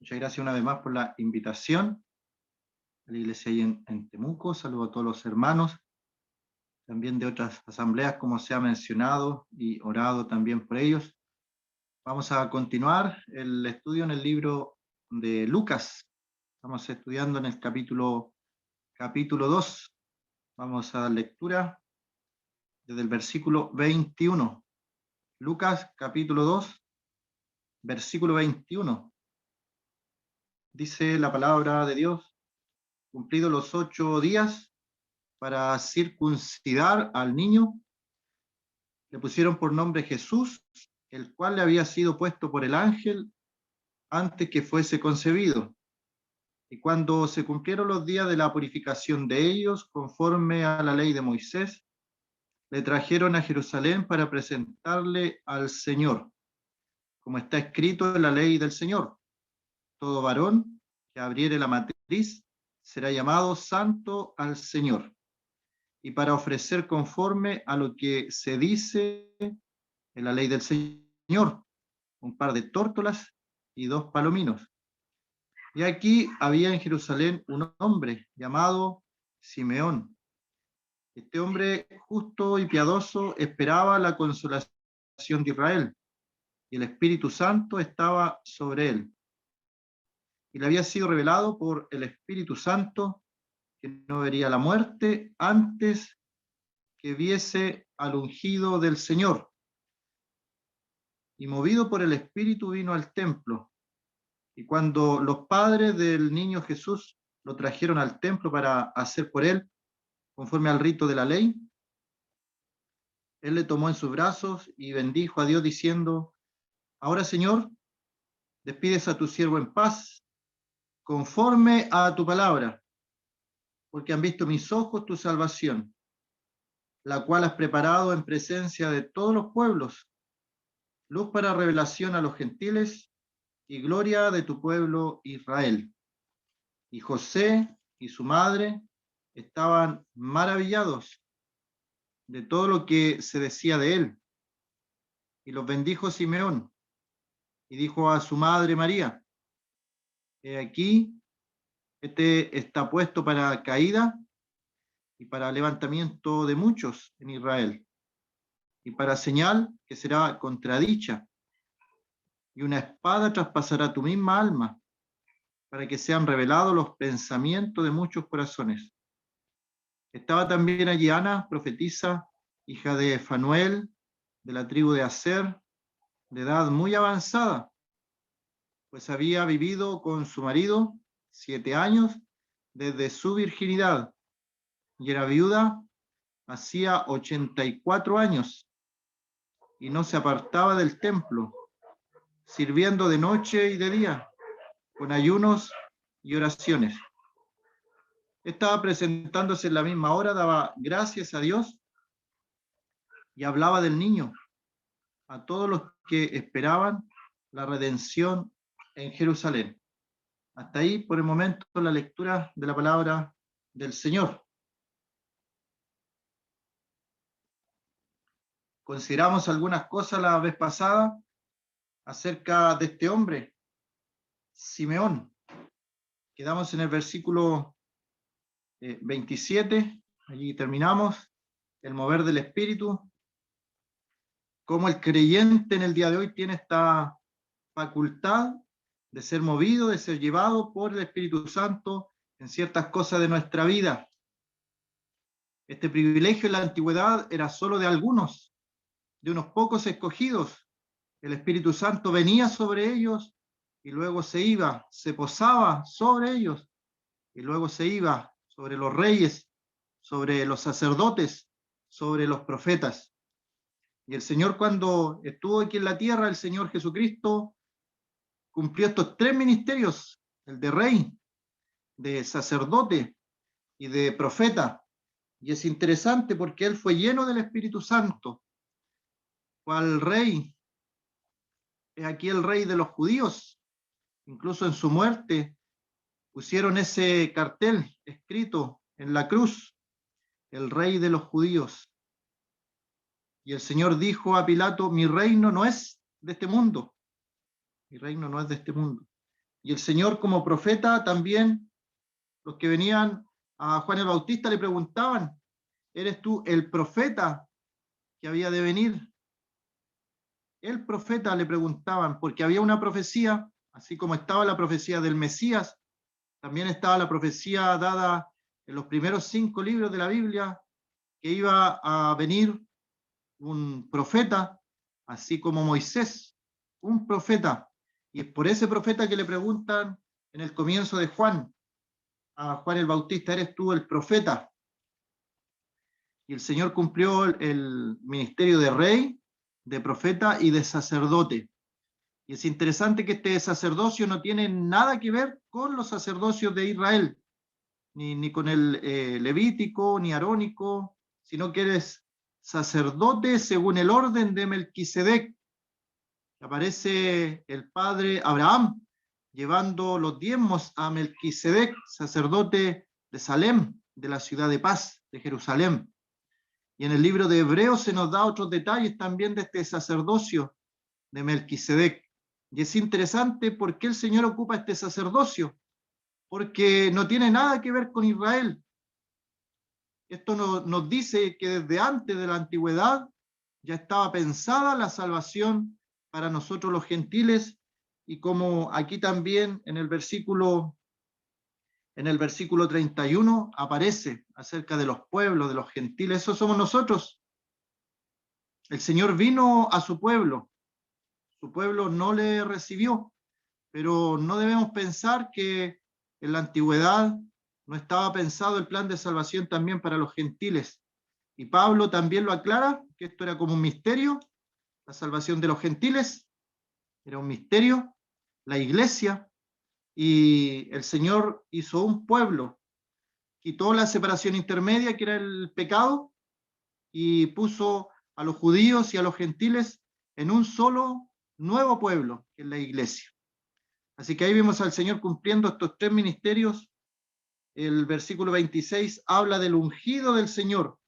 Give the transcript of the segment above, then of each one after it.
Muchas gracias una vez más por la invitación a la iglesia ahí en Temuco. Saludo a todos los hermanos, también de otras asambleas, como se ha mencionado y orado también por ellos. Vamos a continuar el estudio en el libro de Lucas. Estamos estudiando en el capítulo 2. Vamos a dar lectura desde el versículo 21. Lucas capítulo 2, versículo 21. Dice la palabra de Dios: cumplidos los 8 días para circuncidar al niño, le pusieron por nombre Jesús, el cual le había sido puesto por el ángel antes que fuese concebido. Y cuando se cumplieron los días de la purificación de ellos, conforme a la ley de Moisés, le trajeron a Jerusalén para presentarle al Señor, como está escrito en la ley del Señor: todo varón que abriere la matriz será llamado santo al Señor. Y para ofrecer conforme a lo que se dice en la ley del Señor, un par de tórtolas y 2 palominos. Y aquí había en Jerusalén un hombre llamado Simeón. Este hombre justo y piadoso esperaba la consolación de Israel, y el Espíritu Santo estaba sobre él. Y le había sido revelado por el Espíritu Santo que no vería la muerte antes que viese al ungido del Señor. Y movido por el Espíritu vino al templo. Y cuando los padres del niño Jesús lo trajeron al templo para hacer por él, conforme al rito de la ley, él le tomó en sus brazos y bendijo a Dios diciendo: ahora, Señor, despides a tu siervo en paz, conforme a tu palabra, porque han visto mis ojos tu salvación, la cual has preparado en presencia de todos los pueblos, luz para revelación a los gentiles y gloria de tu pueblo Israel. Y José y su madre estaban maravillados de todo lo que se decía de él. Y los bendijo Simeón y dijo a su madre María: he aquí, este está puesto para caída y para levantamiento de muchos en Israel, y para señal que será contradicha, y una espada traspasará tu misma alma, para que sean revelados los pensamientos de muchos corazones. Estaba también allí Ana, profetisa, hija de Fanuel, de la tribu de Aser, de edad muy avanzada, pues había vivido con su marido 7 años desde su virginidad, y era viuda hacía 84 años, y no se apartaba del templo, sirviendo de noche y de día, con ayunos y oraciones. Estaba presentándose en la misma hora, daba gracias a Dios y hablaba del niño a todos los que esperaban la redención en Jerusalén. Hasta ahí, por el momento, la lectura de la palabra del Señor. Consideramos algunas cosas la vez pasada acerca de este hombre, Simeón. Quedamos en el versículo 27, allí terminamos, el mover del Espíritu, cómo el creyente en el día de hoy tiene esta facultad de ser movido, de ser llevado por el Espíritu Santo en ciertas cosas de nuestra vida. Este privilegio en la antigüedad era solo de algunos, de unos pocos escogidos. El Espíritu Santo venía sobre ellos y luego se iba, se posaba sobre ellos y luego se iba sobre los reyes, sobre los sacerdotes, sobre los profetas. Y el Señor, cuando estuvo aquí en la tierra, el Señor Jesucristo cumplió estos 3 ministerios: el de rey, de sacerdote y de profeta. Y es interesante porque él fue lleno del Espíritu Santo. ¿Cuál rey? Es aquí el rey de los judíos. Incluso en su muerte pusieron ese cartel escrito en la cruz: el rey de los judíos. Y el Señor dijo a Pilato: mi reino no es de este mundo. Mi reino no es de este mundo. Y el Señor como profeta también, los que venían a Juan el Bautista le preguntaban, ¿eres tú el profeta que había de venir? El profeta le preguntaban, porque había una profecía, así como estaba la profecía del Mesías, también estaba la profecía dada en los primeros 5 libros de la Biblia, que iba a venir un profeta, así como Moisés, un profeta. Y es por ese profeta que le preguntan en el comienzo de Juan, a Juan el Bautista, ¿eres tú el profeta? Y el Señor cumplió el ministerio de rey, de profeta y de sacerdote. Y es interesante que este sacerdocio no tiene nada que ver con los sacerdocios de Israel, ni con el levítico, ni arónico, sino que eres sacerdote según el orden de Melquisedec. Aparece el padre Abraham llevando los diezmos a Melquisedec, sacerdote de Salem, de la ciudad de paz, de Jerusalén. Y en el libro de Hebreos se nos da otros detalles también de este sacerdocio de Melquisedec. Y es interesante por qué el Señor ocupa este sacerdocio, porque no tiene nada que ver con Israel. Esto nos dice que desde antes de la antigüedad ya estaba pensada la salvación para nosotros los gentiles, y como aquí también en el versículo 31 aparece acerca de los pueblos, de los gentiles, esos somos nosotros. El Señor vino a su pueblo no le recibió, pero no debemos pensar que en la antigüedad no estaba pensado el plan de salvación también para los gentiles. Y Pablo también lo aclara, que esto era como un misterio, la salvación de los gentiles, era un misterio, la iglesia, y el Señor hizo un pueblo, quitó la separación intermedia, que era el pecado, y puso a los judíos y a los gentiles en un solo nuevo pueblo, que es la iglesia. Así que ahí vemos al Señor cumpliendo estos 3 ministerios. El versículo 26 habla del ungido del Señor.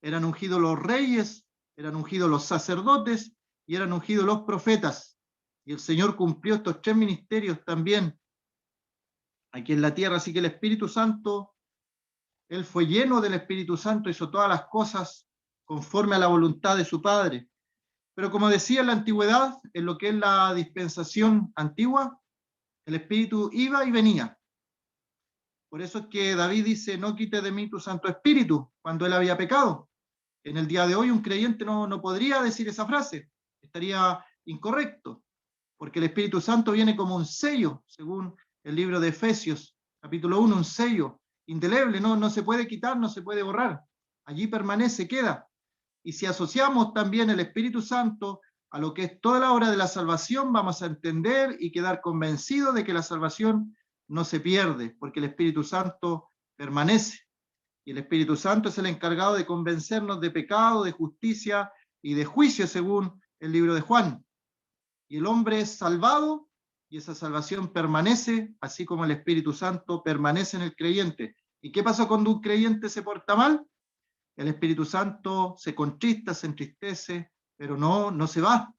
Eran ungidos los reyes, eran ungidos los sacerdotes y eran ungidos los profetas. Y el Señor cumplió estos 3 ministerios también aquí en la tierra. Así que el Espíritu Santo, Él fue lleno del Espíritu Santo, hizo todas las cosas conforme a la voluntad de su Padre. Pero como decía en la antigüedad, en lo que es la dispensación antigua, el Espíritu iba y venía. Por eso es que David dice, no quites de mí tu Santo Espíritu, cuando él había pecado. En el día de hoy un creyente no podría decir esa frase, estaría incorrecto, porque el Espíritu Santo viene como un sello, según el libro de Efesios, capítulo 1, un sello indeleble, no se puede quitar, no se puede borrar, allí permanece, queda. Y si asociamos también el Espíritu Santo a lo que es toda la obra de la salvación, vamos a entender y quedar convencidos de que la salvación no se pierde, porque el Espíritu Santo permanece. Y el Espíritu Santo es el encargado de convencernos de pecado, de justicia y de juicio, según el libro de Juan. Y el hombre es salvado y esa salvación permanece, así como el Espíritu Santo permanece en el creyente. ¿Y qué pasa cuando un creyente se porta mal? El Espíritu Santo se contrista, se entristece, pero no se va.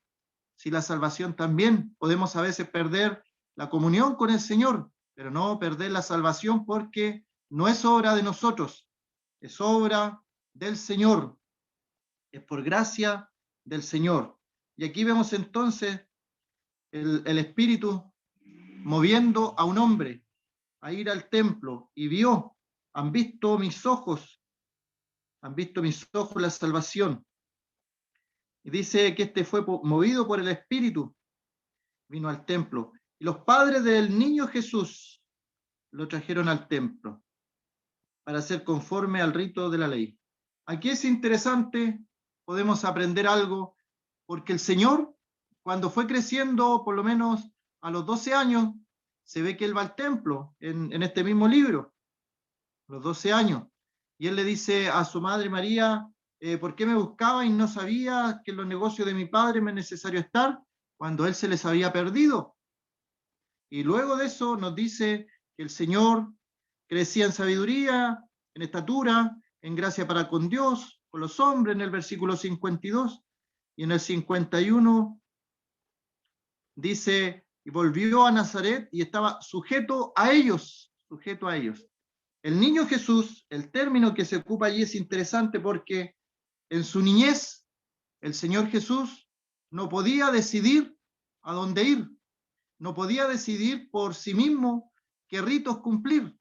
Si la salvación también, podemos a veces perder la comunión con el Señor, pero no perder la salvación, porque no es obra de nosotros, es obra del Señor, es por gracia del Señor. Y aquí vemos entonces el Espíritu moviendo a un hombre a ir al templo, y vio, han visto mis ojos la salvación. Y dice que este fue movido por el Espíritu, vino al templo. Y los padres del niño Jesús lo trajeron al templo para ser conforme al rito de la ley. Aquí es interesante, podemos aprender algo, porque el Señor, cuando fue creciendo, por lo menos a los 12 años, se ve que él va al templo, en este mismo libro, los 12 años. Y él le dice a su madre María, ¿por qué me buscaba y no sabía que en los negocios de mi padre me es necesario estar? Cuando él se les había perdido. Y luego de eso nos dice que el Señor crecía en sabiduría, en estatura, en gracia para con Dios, con los hombres, en el versículo 52. Y en el 51 dice y volvió a Nazaret y estaba sujeto a ellos, sujeto a ellos. El niño Jesús, el término que se ocupa allí es interesante porque en su niñez el Señor Jesús no podía decidir a dónde ir, no podía decidir por sí mismo qué ritos cumplir,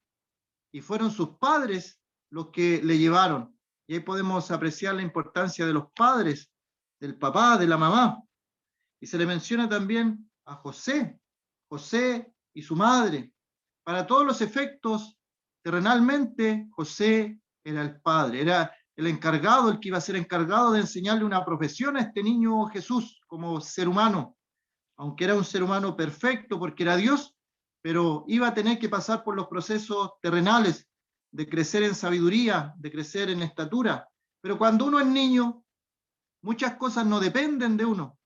y fueron sus padres los que le llevaron. Y ahí podemos apreciar la importancia de los padres, del papá, de la mamá. Y se le menciona también a José, José y su madre. Para todos los efectos, terrenalmente, José era el padre, era el encargado, el que iba a ser encargado de enseñarle una profesión a este niño Jesús como ser humano, aunque era un ser humano perfecto porque era Dios, pero iba a tener que pasar por los procesos terrenales de crecer en sabiduría, de crecer en estatura. Pero cuando uno es niño, muchas cosas no dependen de uno.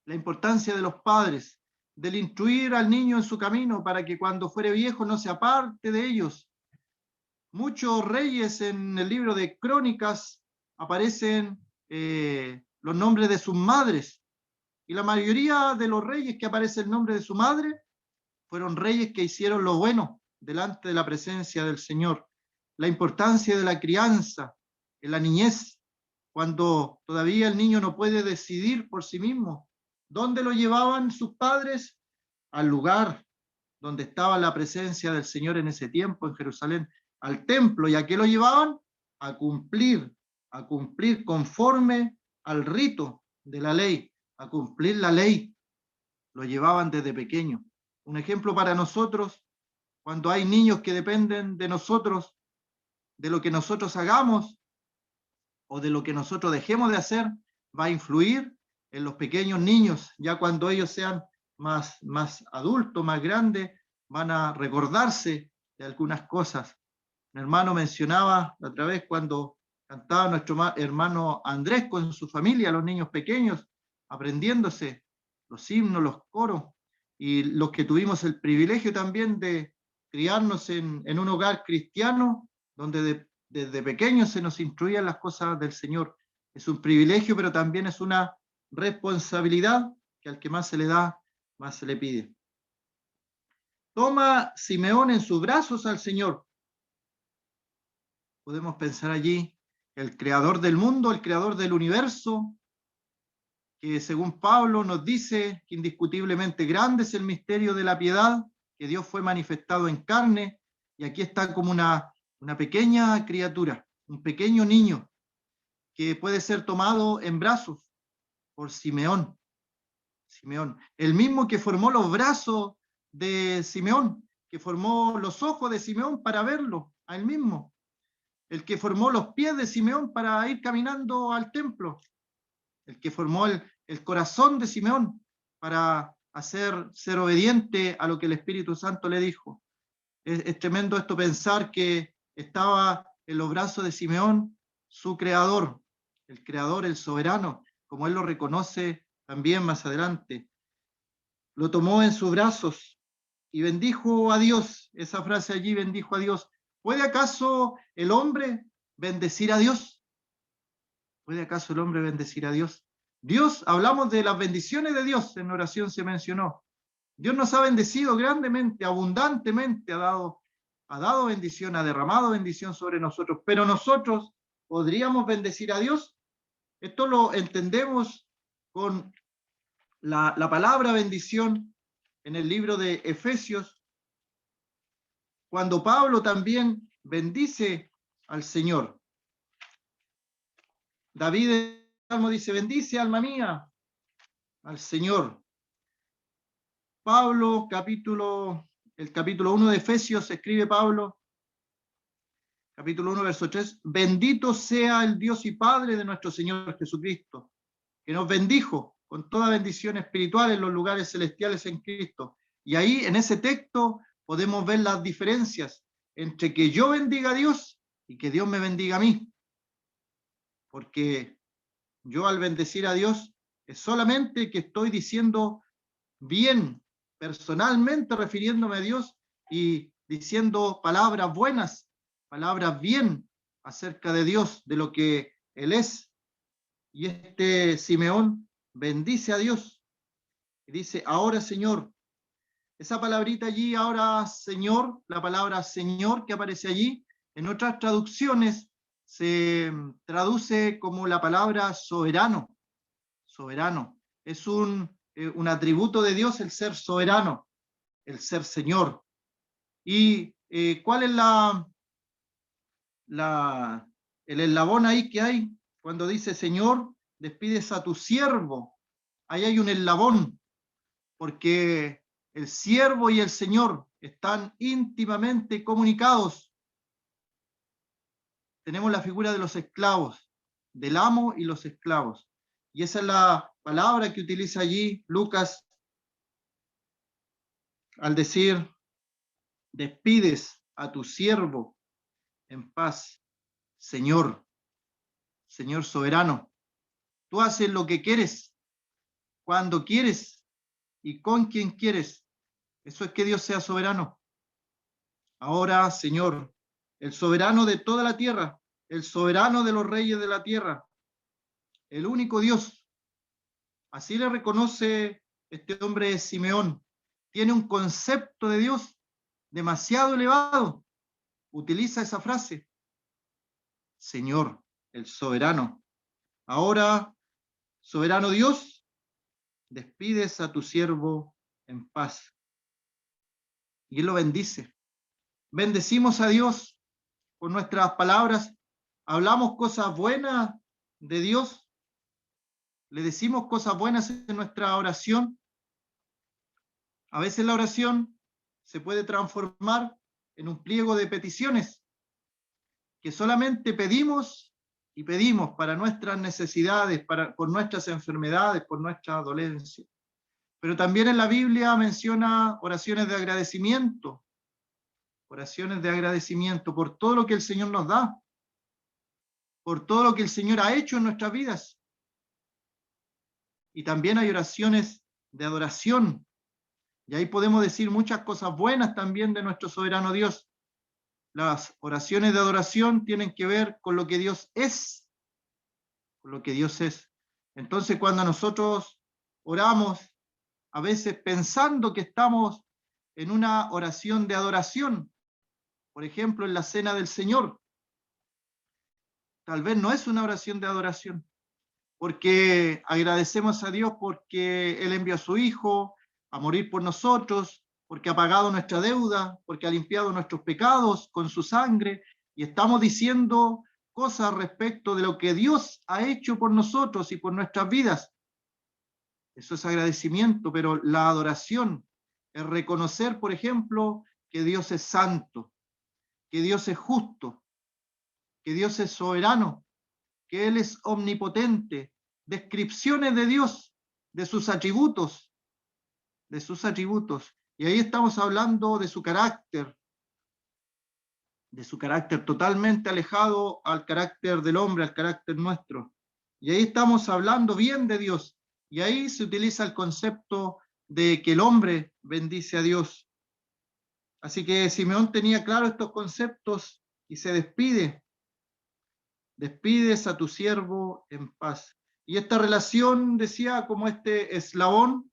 La importancia de los padres, del instruir al niño en su camino para que cuando fuere viejo no se aparte de ellos. Muchos reyes en el libro de Crónicas aparecen los nombres de sus madres, y la mayoría de los reyes que aparece el nombre de su madre fueron reyes que hicieron lo bueno delante de la presencia del Señor. La importancia de la crianza en la niñez, cuando todavía el niño no puede decidir por sí mismo. ¿Dónde lo llevaban sus padres? Al lugar donde estaba la presencia del Señor en ese tiempo, en Jerusalén, al templo. ¿Y a qué lo llevaban? A cumplir conforme al rito de la ley, a cumplir la ley. Lo llevaban desde pequeño. Un ejemplo para nosotros, cuando hay niños que dependen de nosotros, de lo que nosotros hagamos o de lo que nosotros dejemos de hacer, va a influir en los pequeños niños. Ya cuando ellos sean más adultos, más grandes, van a recordarse de algunas cosas. Mi hermano mencionaba la otra vez cuando cantaba nuestro hermano Andrés con su familia, los niños pequeños, aprendiéndose los himnos, los coros, y los que tuvimos el privilegio también de criarnos en un hogar cristiano, donde desde pequeños se nos instruían las cosas del Señor. Es un privilegio, pero también es una responsabilidad que al que más se le da, más se le pide. Toma Simeón en sus brazos al Señor. Podemos pensar allí el creador del mundo, el creador del universo, que según Pablo nos dice que indiscutiblemente grande es el misterio de la piedad, que Dios fue manifestado en carne, y aquí está como una pequeña criatura, un pequeño niño, que puede ser tomado en brazos por Simeón. Simeón, el mismo que formó los brazos de Simeón, que formó los ojos de Simeón para verlo, a él mismo, el que formó los pies de Simeón para ir caminando al templo, el que formó el corazón de Simeón para ser obediente a lo que el Espíritu Santo le dijo. Es tremendo esto pensar que estaba en los brazos de Simeón su creador, el soberano, como él lo reconoce también más adelante. Lo tomó en sus brazos y bendijo a Dios. Esa frase allí, bendijo a Dios. ¿Puede acaso el hombre bendecir a Dios? ¿Puede acaso el hombre bendecir a Dios? Dios, hablamos de las bendiciones de Dios, en oración se mencionó. Dios nos ha bendecido grandemente, abundantemente, ha dado bendición, ha derramado bendición sobre nosotros, pero nosotros podríamos bendecir a Dios. Esto lo entendemos con la palabra bendición en el libro de Efesios, cuando Pablo también bendice al Señor. David en el Salmo dice, bendice alma mía al Señor. Pablo, el capítulo 1 de Efesios, escribe Pablo, capítulo 1, verso 3, bendito sea el Dios y Padre de nuestro Señor Jesucristo, que nos bendijo con toda bendición espiritual en los lugares celestiales en Cristo. Y ahí, en ese texto, podemos ver las diferencias entre que yo bendiga a Dios y que Dios me bendiga a mí. Porque yo al bendecir a Dios es solamente que estoy diciendo bien, personalmente refiriéndome a Dios y diciendo palabras buenas, palabras bien acerca de Dios, de lo que Él es. Y este Simeón bendice a Dios. Y dice, ahora Señor. Esa palabrita allí, ahora Señor, la palabra Señor que aparece allí, en otras traducciones se traduce como la palabra soberano. Soberano. Es un atributo de Dios el ser soberano, el ser Señor. ¿Y cuál es el eslabón ahí que hay? Cuando dice Señor, despides a tu siervo. Ahí hay un eslabón, porque el siervo y el Señor están íntimamente comunicados. Tenemos la figura de los esclavos, del amo y los esclavos. Y esa es la palabra que utiliza allí Lucas al decir, despides a tu siervo en paz, Señor, Señor soberano. Tú haces lo que quieres, cuando quieres y con quien quieres. Eso es que Dios sea soberano. Ahora, Señor, el soberano de toda la tierra, el soberano de los reyes de la tierra, el único Dios. Así le reconoce este hombre Simeón. Tiene un concepto de Dios demasiado elevado. Utiliza esa frase. Señor, el soberano. Ahora, soberano Dios, despides a tu siervo en paz. Y él lo bendice. Bendecimos a Dios con nuestras palabras. Hablamos cosas buenas de Dios. Le decimos cosas buenas en nuestra oración. A veces la oración se puede transformar en un pliego de peticiones que solamente pedimos y pedimos para nuestras necesidades, por nuestras enfermedades, por nuestra dolencia. Pero también en la Biblia menciona oraciones de agradecimiento por todo lo que el Señor nos da, por todo lo que el Señor ha hecho en nuestras vidas. Y también hay oraciones de adoración. Y ahí podemos decir muchas cosas buenas también de nuestro soberano Dios. Las oraciones de adoración tienen que ver con lo que Dios es, con lo que Dios es. Entonces, cuando nosotros oramos, a veces pensando que estamos en una oración de adoración, por ejemplo, en la cena del Señor, tal vez no es una oración de adoración, porque agradecemos a Dios porque Él envió a su Hijo a morir por nosotros, porque ha pagado nuestra deuda, porque ha limpiado nuestros pecados con su sangre, y estamos diciendo cosas respecto de lo que Dios ha hecho por nosotros y por nuestras vidas. Eso es agradecimiento, pero la adoración es reconocer, por ejemplo, que Dios es santo, que Dios es justo, que Dios es soberano, que Él es omnipotente, descripciones de Dios, de sus atributos, de sus atributos. Y ahí estamos hablando de su carácter totalmente alejado al carácter del hombre, al carácter nuestro. Y ahí estamos hablando bien de Dios. Y ahí se utiliza el concepto de que el hombre bendice a Dios. Así que Simeón tenía claro estos conceptos y se despide. Despides a tu siervo en paz. Y esta relación, decía, como este eslabón,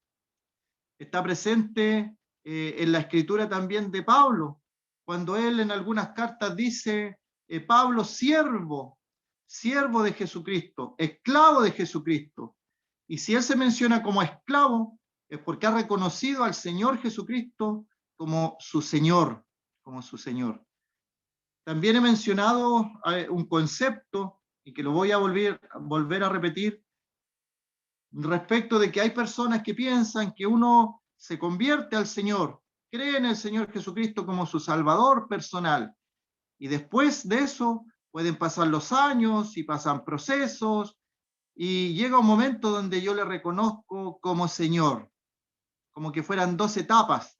está presente en la escritura también de Pablo, cuando él en algunas cartas dice, Pablo, siervo de Jesucristo, esclavo de Jesucristo. Y si él se menciona como esclavo, es porque ha reconocido al Señor Jesucristo como su Señor, como su Señor. También he mencionado un concepto, y que lo voy a volver a repetir, respecto de que hay personas que piensan que uno se convierte al Señor, cree en el Señor Jesucristo como su Salvador personal, y después de eso pueden pasar los años y pasan procesos, y llega un momento donde yo le reconozco como Señor, como que fueran 2 etapas,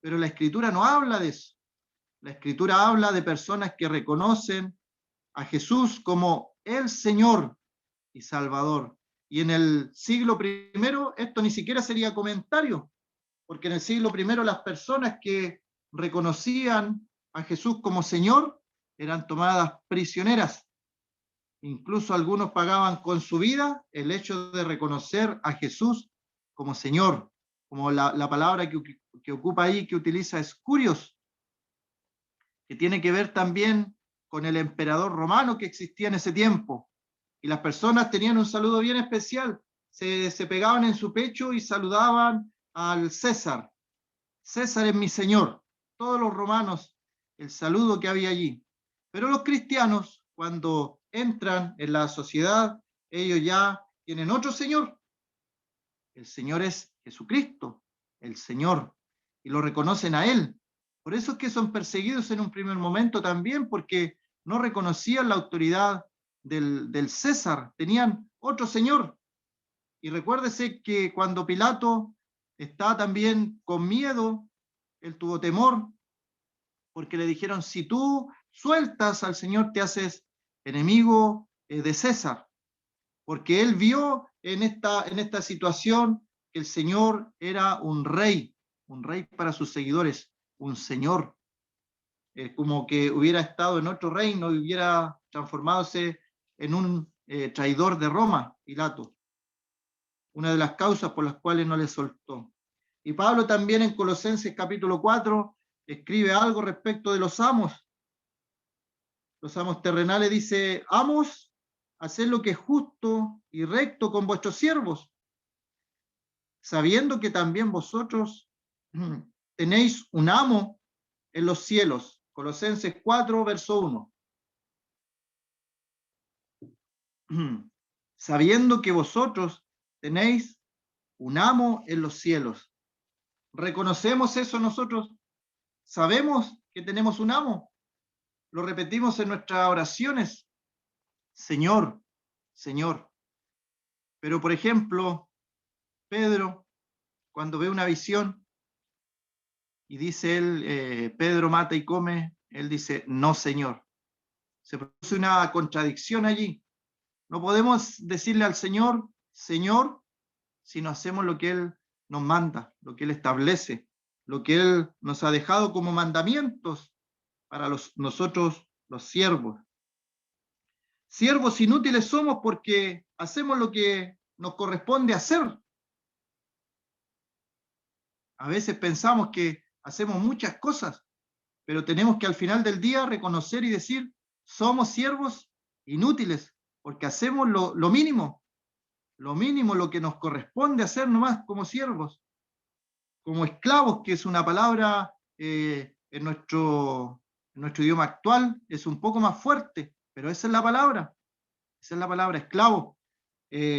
pero la Escritura no habla de eso. La Escritura habla de personas que reconocen a Jesús como el Señor y Salvador. Y en el siglo I esto ni siquiera sería comentario, porque en el siglo I las personas que reconocían a Jesús como Señor eran tomadas prisioneras. Incluso algunos pagaban con su vida el hecho de reconocer a Jesús como Señor. como la palabra que ocupa ahí, que utiliza es curios, que tiene que ver también con el emperador romano que existía en ese tiempo. Y las personas tenían un saludo bien especial, se pegaban en su pecho y saludaban al César. César es mi señor. Todos los romanos, el saludo que había allí. Pero los cristianos, cuando entran en la sociedad, ellos ya tienen otro señor. El Señor es Jesucristo, el Señor, y lo reconocen a Él. Por eso es que son perseguidos en un primer momento también, porque no reconocían la autoridad del César, tenían otro Señor. Y recuérdese que cuando Pilato está también con miedo, él tuvo temor, porque le dijeron, si tú sueltas al Señor, te haces enemigo de César, porque él vio en esta situación que el Señor era un rey para sus seguidores, un señor, como que hubiera estado en otro reino y hubiera transformadose en un traidor de Roma, Pilato, una de las causas por las cuales no le soltó. Y Pablo también en Colosenses capítulo 4 escribe algo respecto de los amos terrenales, dice, amos, haced lo que es justo y recto con vuestros siervos, sabiendo que también vosotros tenéis un amo en los cielos. Colosenses 4, verso 1. Sabiendo que vosotros tenéis un amo en los cielos. ¿Reconocemos eso nosotros? ¿Sabemos que tenemos un amo? Lo repetimos en nuestras oraciones. Señor, Señor. Pero, por ejemplo, Pedro, cuando ve una visión y dice él, Pedro mata y come, él dice, no, Señor. Se produce una contradicción allí. No podemos decirle al Señor, Señor, si no hacemos lo que Él nos manda, lo que Él establece, lo que Él nos ha dejado como mandamientos para nosotros los siervos. Siervos inútiles somos porque hacemos lo que nos corresponde hacer. A veces pensamos que hacemos muchas cosas, pero tenemos que al final del día reconocer y decir, somos siervos inútiles, porque hacemos lo mínimo, lo que nos corresponde hacer nomás como siervos, como esclavos, que es una palabra en nuestro idioma actual, es un poco más fuerte, pero esa es la palabra esclavo.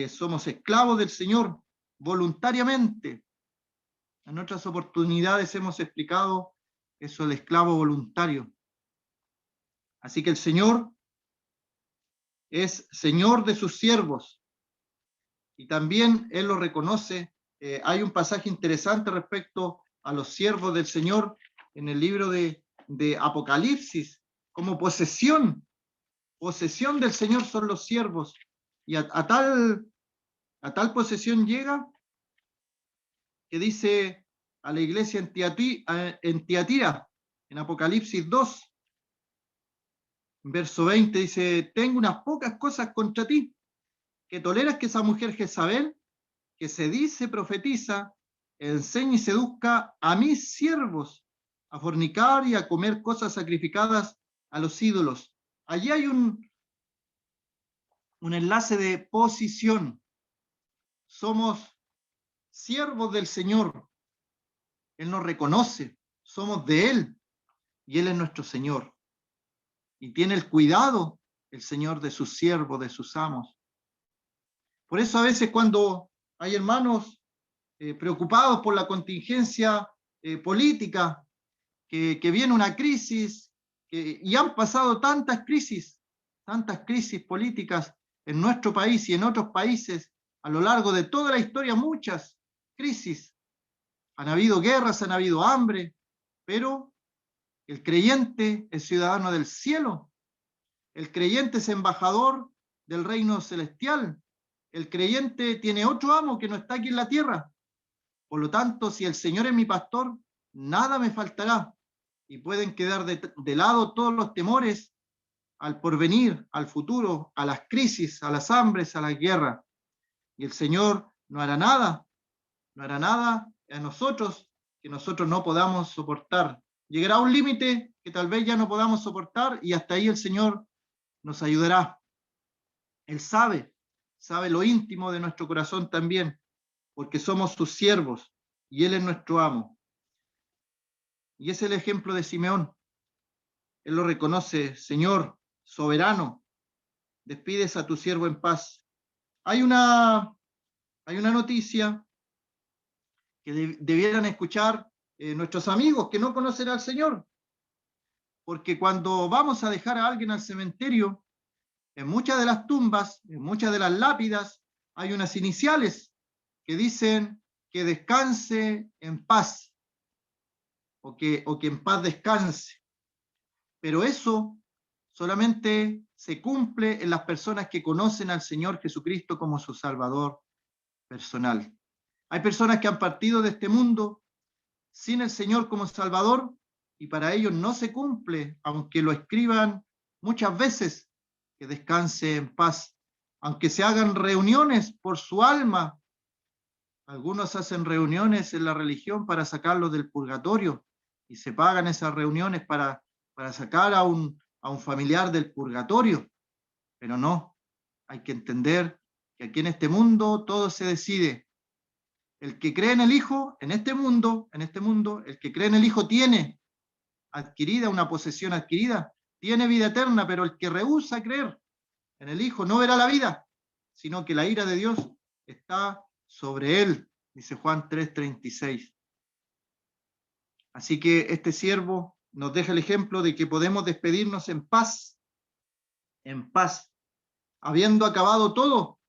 Somos esclavos del Señor voluntariamente. En otras oportunidades hemos explicado eso, el esclavo voluntario. Así que el Señor es Señor de sus siervos y también Él lo reconoce. Hay un pasaje interesante respecto a los siervos del Señor en el libro de Apocalipsis, como posesión del Señor son los siervos, y a tal posesión llega que dice a la iglesia en Tiatira, en Apocalipsis 2, verso 20, dice, tengo unas pocas cosas contra ti, que toleras que esa mujer Jezabel, que se dice profetiza, enseñe y seduzca a mis siervos a fornicar y a comer cosas sacrificadas a los ídolos. Allí hay un enlace de posición. Somos siervos del Señor. Él nos reconoce, somos de Él y Él es nuestro Señor. Y tiene el cuidado el Señor de sus siervos, de sus amos. Por eso a veces cuando hay hermanos preocupados por la contingencia política, que viene una crisis, y han pasado tantas crisis políticas en nuestro país y en otros países a lo largo de toda la historia, muchas crisis. Han habido guerras, han habido hambre, pero el creyente es ciudadano del cielo. El creyente es embajador del reino celestial. El creyente tiene otro amo que no está aquí en la tierra. Por lo tanto, si el Señor es mi pastor, nada me faltará. Y pueden quedar de lado todos los temores al porvenir, al futuro, a las crisis, a las hambres, a las guerras. Y el Señor no hará nada a nosotros que nosotros no podamos soportar. Llegará un límite que tal vez ya no podamos soportar y hasta ahí el Señor nos ayudará. Él sabe lo íntimo de nuestro corazón también, porque somos sus siervos y Él es nuestro amo. Y es el ejemplo de Simeón. Él lo reconoce: Señor, soberano, despides a tu siervo en paz. Hay una noticia que debieran escuchar nuestros amigos que no conocen al Señor, porque cuando vamos a dejar a alguien al cementerio, en muchas de las tumbas, en muchas de las lápidas, hay unas iniciales que dicen que descanse en paz, o que en paz descanse. Pero eso solamente se cumple en las personas que conocen al Señor Jesucristo como su Salvador personal. Hay personas que han partido de este mundo sin el Señor como Salvador y para ellos no se cumple, aunque lo escriban muchas veces, que descanse en paz. Aunque se hagan reuniones por su alma, algunos hacen reuniones en la religión para sacarlo del purgatorio y se pagan esas reuniones para sacar a un familiar del purgatorio. Pero no, hay que entender que aquí en este mundo todo se decide. El que cree en el Hijo, en este mundo, el que cree en el Hijo tiene adquirida, una posesión adquirida, tiene vida eterna, pero el que rehúsa creer en el Hijo no verá la vida, sino que la ira de Dios está sobre él, dice Juan 3:36. Así que este siervo nos deja el ejemplo de que podemos despedirnos en paz, habiendo acabado todo.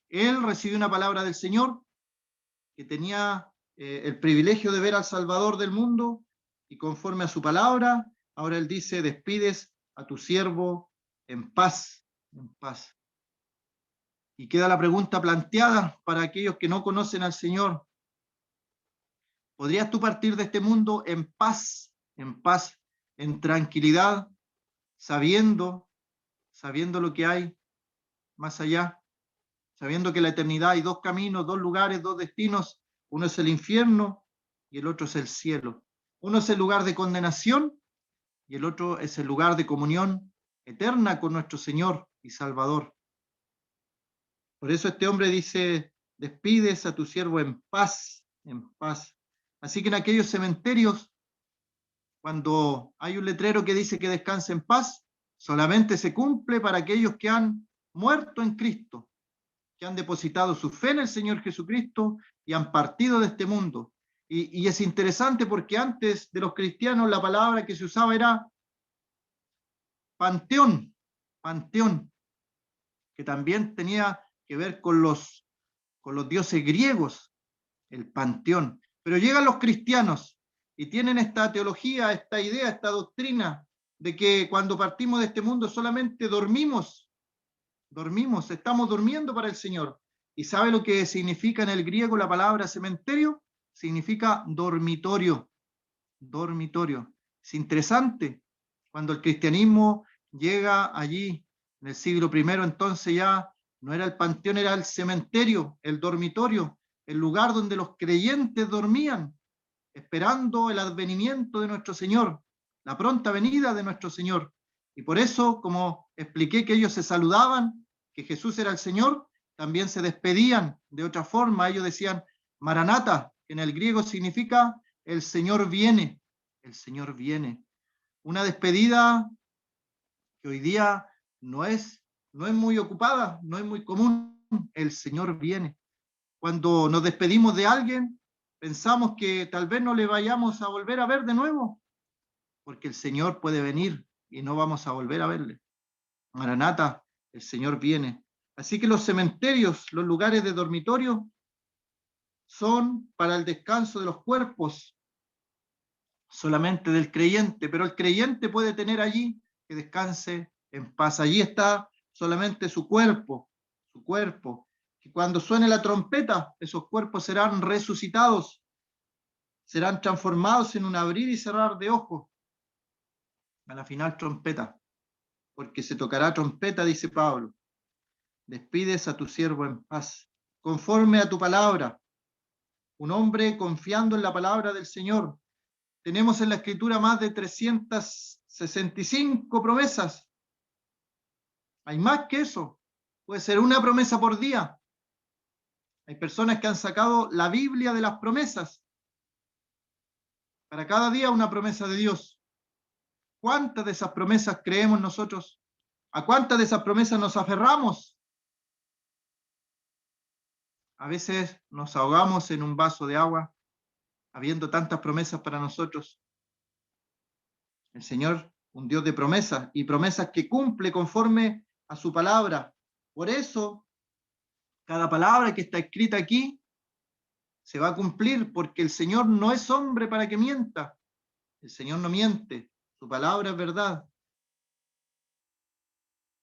Él recibió una palabra del Señor, que tenía el privilegio de ver al Salvador del mundo, y conforme a su palabra, ahora él dice: despides a tu siervo en paz, en paz. Y queda la pregunta planteada para aquellos que no conocen al Señor: ¿podrías tú partir de este mundo en paz, en tranquilidad, sabiendo lo que hay más allá, sabiendo que en la eternidad hay dos caminos, dos lugares, dos destinos? Uno es el infierno y el otro es el cielo. Uno es el lugar de condenación y el otro es el lugar de comunión eterna con nuestro Señor y Salvador. Por eso este hombre dice: despides a tu siervo en paz, en paz. Así que en aquellos cementerios, cuando hay un letrero que dice que descanse en paz, solamente se cumple para aquellos que han muerto en Cristo, que han depositado su fe en el Señor Jesucristo y han partido de este mundo. Y es interesante porque antes de los cristianos la palabra que se usaba era panteón, que también tenía que ver con los dioses griegos, el panteón. Pero llegan los cristianos y tienen esta teología, esta idea, esta doctrina de que cuando partimos de este mundo solamente dormimos, estamos durmiendo para el Señor. ¿Y sabe lo que significa en el griego la palabra cementerio? Significa dormitorio, dormitorio. Es interesante, cuando el cristianismo llega allí en el siglo I, entonces ya no era el panteón, era el cementerio, el dormitorio, el lugar donde los creyentes dormían, esperando el advenimiento de nuestro Señor, la pronta venida de nuestro Señor. Y por eso, como expliqué que ellos se saludaban, que Jesús era el Señor, también se despedían de otra forma. Ellos decían Maranata, que en el griego significa el Señor viene, el Señor viene. Una despedida que hoy día no es muy ocupada, no es muy común. El Señor viene. Cuando nos despedimos de alguien, pensamos que tal vez no le vayamos a volver a ver de nuevo, porque el Señor puede venir y no vamos a volver a verle. Maranata, el Señor viene. Así que los cementerios, los lugares de dormitorio, son para el descanso de los cuerpos solamente del creyente, pero el creyente puede tener allí que descanse en paz. Allí está solamente su cuerpo, que cuando suene la trompeta, esos cuerpos serán resucitados, serán transformados en un abrir y cerrar de ojos a la final trompeta, porque se tocará trompeta, dice Pablo. Despides a tu siervo en paz, conforme a tu palabra. un hombre confiando en la palabra del Señor. Tenemos en la Escritura más de 365 promesas. Hay más que eso. Puede ser una promesa por día. Hay personas que han sacado la Biblia de las promesas. Para cada día una promesa de Dios. ¿Cuántas de esas promesas creemos nosotros? ¿A cuántas de esas promesas nos aferramos? A veces nos ahogamos en un vaso de agua, habiendo tantas promesas para nosotros. El Señor, un Dios de promesas y promesas que cumple conforme a su palabra. Por eso, cada palabra que está escrita aquí se va a cumplir, porque el Señor no es hombre para que mienta. El Señor no miente, su palabra es verdad.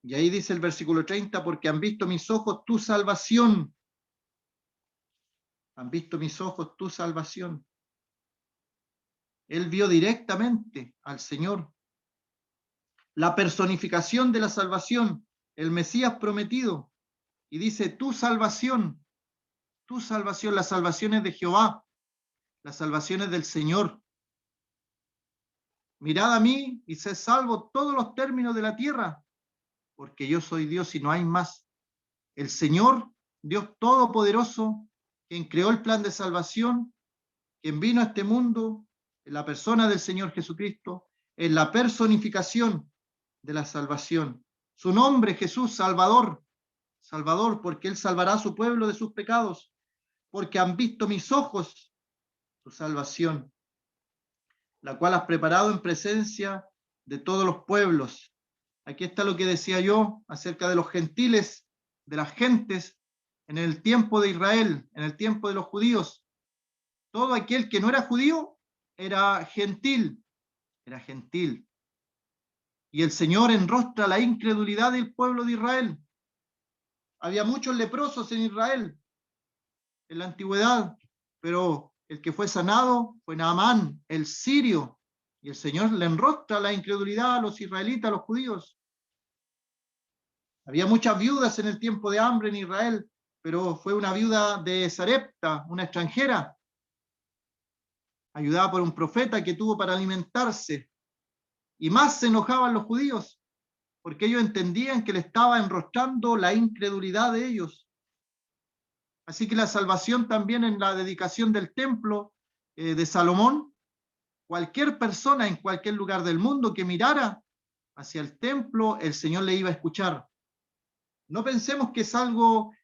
Y ahí dice el versículo 30, porque han visto mis ojos tu salvación. Han visto mis ojos tu salvación. Él vio directamente al Señor. La personificación de la salvación, el Mesías prometido. Y dice, tu salvación, las salvaciones de Jehová, las salvaciones del Señor. Mirad a mí y sed salvo todos los términos de la tierra, porque yo soy Dios y no hay más. El Señor, Dios Todopoderoso, quien creó el plan de salvación, quien vino a este mundo, en la persona del Señor Jesucristo, en la personificación de la salvación. Su nombre, Jesús, Salvador, Salvador, porque Él salvará a su pueblo de sus pecados, porque han visto mis ojos tu salvación, la cual has preparado en presencia de todos los pueblos. Aquí está lo que decía yo acerca de los gentiles, de las gentes, en el tiempo de Israel, en el tiempo de los judíos. Todo aquel que no era judío era gentil, era gentil. Y el Señor enrostra la incredulidad del pueblo de Israel. Había muchos leprosos en Israel en la antigüedad, pero el que fue sanado fue Naamán, el sirio, y el Señor le enrostra la incredulidad a los israelitas, a los judíos. Había muchas viudas en el tiempo de hambre en Israel, pero fue una viuda de Sarepta, una extranjera, ayudada por un profeta que tuvo para alimentarse. Y más se enojaban los judíos, porque ellos entendían que le estaba enrostrando la incredulidad de ellos. Así que la salvación también en la dedicación del templo de Salomón, cualquier persona en cualquier lugar del mundo que mirara hacia el templo, el Señor le iba a escuchar. No pensemos que es algo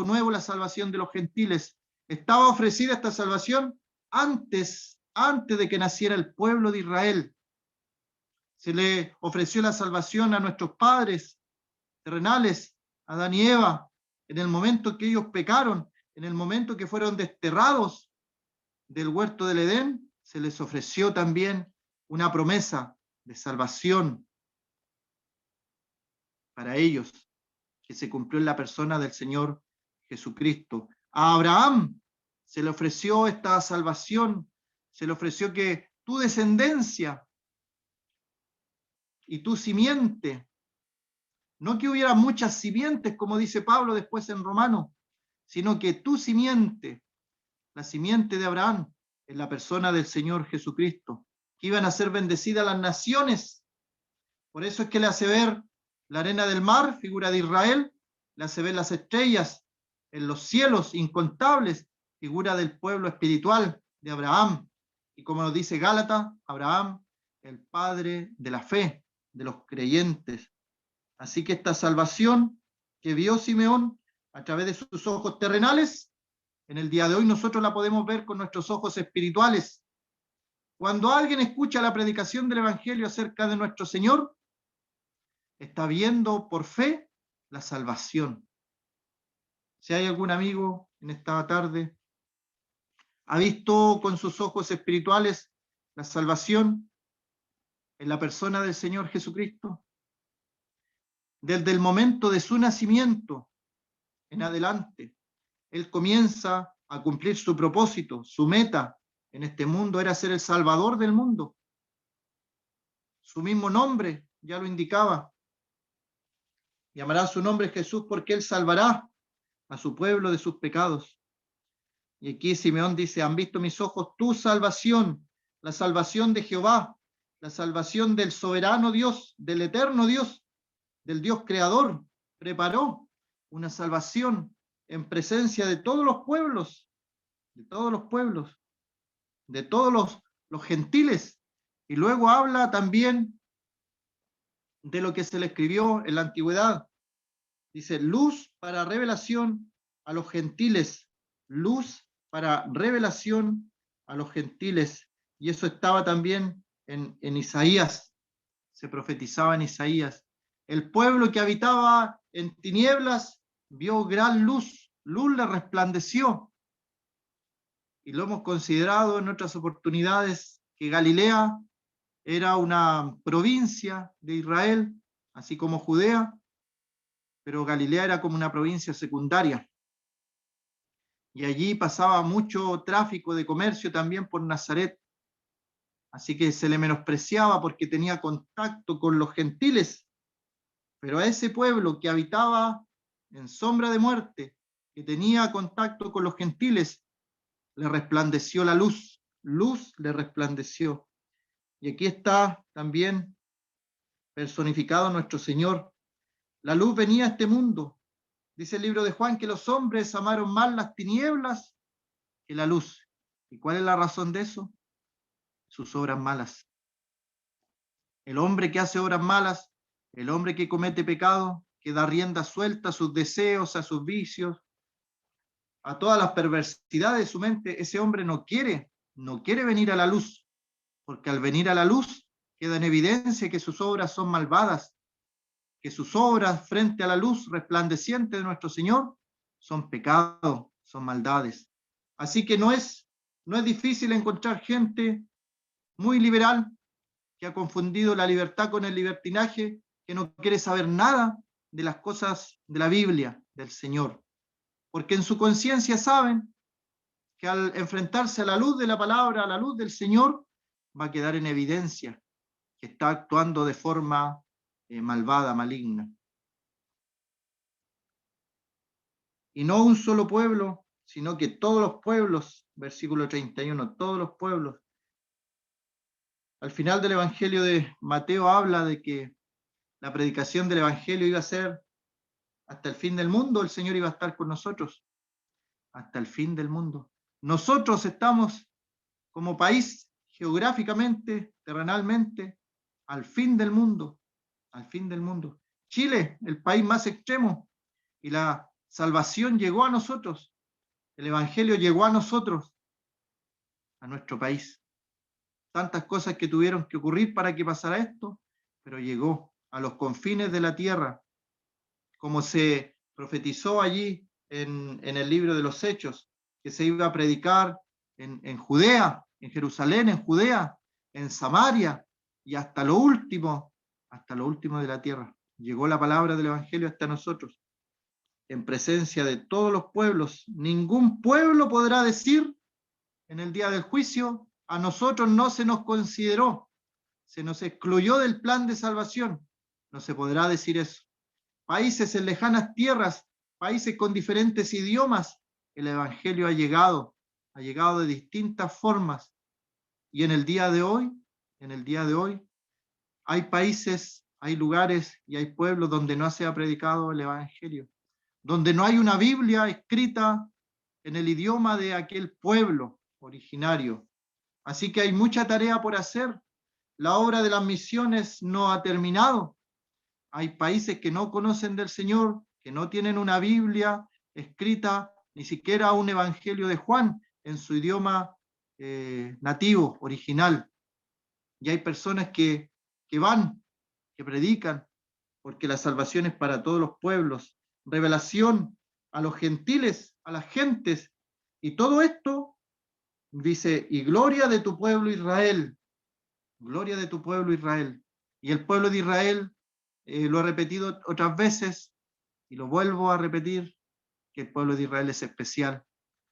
nuevo la salvación de los gentiles. Estaba ofrecida esta salvación antes de que naciera el pueblo de Israel. Se le ofreció la salvación a nuestros padres terrenales, a Adán y Eva, en el momento que ellos pecaron, en el momento que fueron desterrados del huerto del Edén, se les ofreció también una promesa de salvación para ellos, que se cumplió en la persona del Señor Jesucristo. A Abraham se le ofreció esta salvación, se le ofreció que tu descendencia y tu simiente, no que hubiera muchas simientes, como dice Pablo después en Romano, sino que tu simiente, la simiente de Abraham, en la persona del Señor Jesucristo, que iban a ser bendecidas las naciones. Por eso es que le hace ver la arena del mar, figura de Israel, le hace ver las estrellas en los cielos incontables, figura del pueblo espiritual de Abraham. Y como nos dice Gálatas, Abraham, el padre de la fe, de los creyentes. Así que esta salvación que vio Simeón a través de sus ojos terrenales, en el día de hoy nosotros la podemos ver con nuestros ojos espirituales. Cuando alguien escucha la predicación del Evangelio acerca de nuestro Señor, está viendo por fe la salvación. Si hay algún amigo en esta tarde, ha visto con sus ojos espirituales la salvación en la persona del Señor Jesucristo. Desde el momento de su nacimiento en adelante, Él comienza a cumplir su propósito, su meta en este mundo era ser el Salvador del mundo. Su mismo nombre ya lo indicaba. Llamará su nombre Jesús porque Él salvará a su pueblo de sus pecados. Y aquí Simeón dice, han visto mis ojos tu salvación, la salvación de Jehová, la salvación del soberano Dios, del eterno Dios, del Dios creador. Preparó una salvación en presencia de todos los pueblos, de todos los pueblos, de todos los gentiles. Y luego habla también de lo que se le escribió en la antigüedad. Dice, luz para revelación a los gentiles, luz para revelación a los gentiles. Y eso estaba también en Isaías, se profetizaba en Isaías. El pueblo que habitaba en tinieblas vio gran luz, luz le resplandeció. Y lo hemos considerado en otras oportunidades que Galilea era una provincia de Israel, así como Judea, pero Galilea era como una provincia secundaria. Y allí pasaba mucho tráfico de comercio también por Nazaret. Así que se le menospreciaba porque tenía contacto con los gentiles. Pero a ese pueblo que habitaba en sombra de muerte, que tenía contacto con los gentiles, le resplandeció la luz. Luz le resplandeció. Y aquí está también personificado nuestro Señor. La luz venía a este mundo. Dice el libro de Juan que los hombres amaron más las tinieblas que la luz. ¿Y cuál es la razón de eso? Sus obras malas. El hombre que hace obras malas, el hombre que comete pecado, que da rienda suelta a sus deseos, a sus vicios, a todas las perversidades de su mente, ese hombre no quiere venir a la luz, porque al venir a la luz queda en evidencia que sus obras son malvadas, que sus obras frente a la luz resplandeciente de nuestro Señor son pecados, son maldades. Así que no es difícil encontrar gente muy liberal que ha confundido la libertad con el libertinaje, que no quiere saber nada de las cosas de la Biblia, del Señor. Porque en su conciencia saben que al enfrentarse a la luz de la palabra, a la luz del Señor, va a quedar en evidencia que está actuando de forma malvada, maligna. Y no un solo pueblo, sino que todos los pueblos, versículo 31, todos los pueblos. Al final del Evangelio de Mateo habla de que la predicación del Evangelio iba a ser hasta el fin del mundo, el Señor iba a estar con nosotros, hasta el fin del mundo. Nosotros estamos como país geográficamente, terrenalmente, al fin del mundo, al fin del mundo. Chile, el país más extremo, y la salvación llegó a nosotros, el Evangelio llegó a nosotros, a nuestro país. Tantas cosas que tuvieron que ocurrir para que pasara esto, pero llegó a los confines de la tierra, como se profetizó allí en el libro de los Hechos, que se iba a predicar en Judea, en Jerusalén, en Judea, en Samaria, y hasta lo último de la tierra. Llegó la palabra del Evangelio hasta nosotros, en presencia de todos los pueblos. Ningún pueblo podrá decir en el día del juicio, a nosotros no se nos consideró, se nos excluyó del plan de salvación. No se podrá decir eso. Países en lejanas tierras, países con diferentes idiomas, el Evangelio ha llegado de distintas formas. Y en el día de hoy, hay países, hay lugares y hay pueblos donde no se ha predicado el Evangelio, donde no hay una Biblia escrita en el idioma de aquel pueblo originario. Así que hay mucha tarea por hacer. La obra de las misiones no ha terminado. Hay países que no conocen del Señor, que no tienen una Biblia escrita, ni siquiera un Evangelio de Juan en su idioma nativo, original. Y hay personas que van, que predican, porque la salvación es para todos los pueblos. Revelación a los gentiles, a las gentes. Y todo esto dice, y gloria de tu pueblo Israel. Gloria de tu pueblo Israel. Y el pueblo de Israel, lo he repetido otras veces, y lo vuelvo a repetir, que el pueblo de Israel es especial.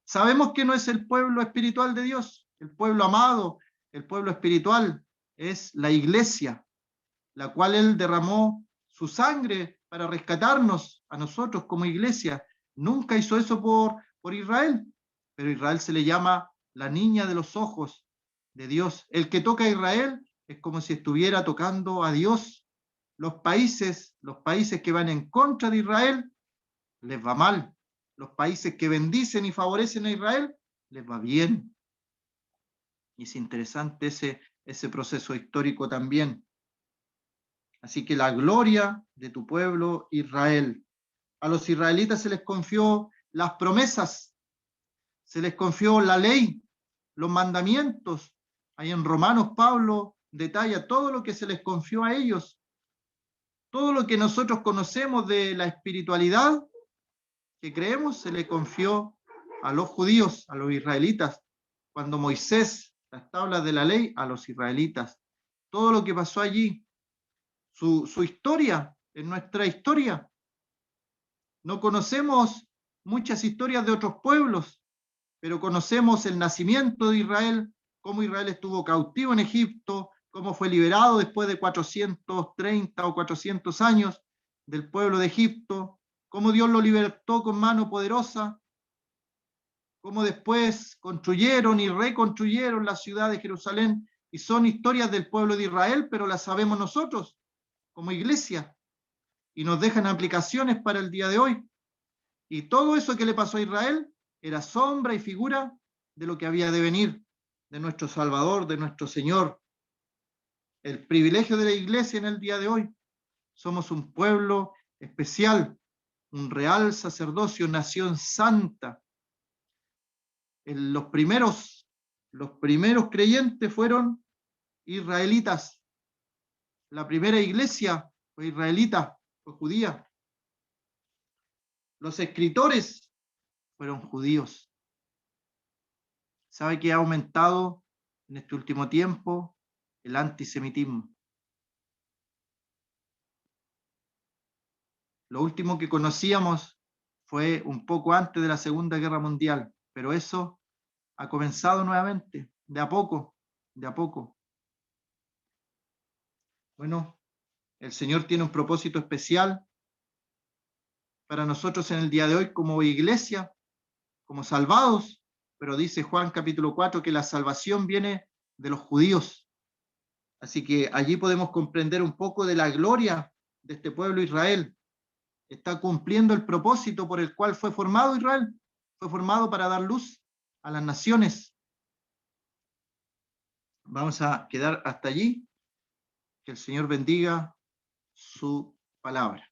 Sabemos que no es el pueblo espiritual de Dios, el pueblo amado, el pueblo espiritual, es la iglesia, la cual Él derramó su sangre para rescatarnos a nosotros como iglesia. Nunca hizo eso por Israel, pero Israel se le llama la niña de los ojos de Dios. El que toca a Israel es como si estuviera tocando a Dios. Los países que van en contra de Israel, les va mal. Los países que bendicen y favorecen a Israel, les va bien. Y es interesante ese proceso histórico también. Así que la gloria de tu pueblo Israel. A los israelitas se les confió las promesas, se les confió la ley, los mandamientos. Ahí en Romanos Pablo detalla todo lo que se les confió a ellos. Todo lo que nosotros conocemos de la espiritualidad que creemos se le confió a los judíos, a los israelitas. Cuando Moisés, las tablas de la ley, a los israelitas. Todo lo que pasó allí, su historia, en nuestra historia. No conocemos muchas historias de otros pueblos, pero conocemos el nacimiento de Israel, cómo Israel estuvo cautivo en Egipto, cómo fue liberado después de 430 o 400 años del pueblo de Egipto, cómo Dios lo libertó con mano poderosa, cómo después construyeron y reconstruyeron la ciudad de Jerusalén, y son historias del pueblo de Israel, pero las sabemos nosotros como iglesia, y nos dejan aplicaciones para el día de hoy. Y todo eso que le pasó a Israel era sombra y figura de lo que había de venir, de nuestro Salvador, de nuestro Señor. El privilegio de la iglesia en el día de hoy. Somos un pueblo especial, un real sacerdocio, nación santa. Los primeros creyentes fueron israelitas. La primera iglesia fue israelita, fue judía. Los escritores fueron judíos. ¿Sabe que ha aumentado en este último tiempo el antisemitismo? Lo último que conocíamos fue un poco antes de la Segunda Guerra Mundial, pero eso ha comenzado nuevamente, de a poco, de a poco. Bueno, el Señor tiene un propósito especial para nosotros en el día de hoy como iglesia, como salvados, pero dice Juan capítulo 4 que la salvación viene de los judíos. Así que allí podemos comprender un poco de la gloria de este pueblo Israel. Está cumpliendo el propósito por el cual fue formado Israel. Fue formado para dar luz a las naciones. Vamos a quedar hasta allí. Que el Señor bendiga su palabra.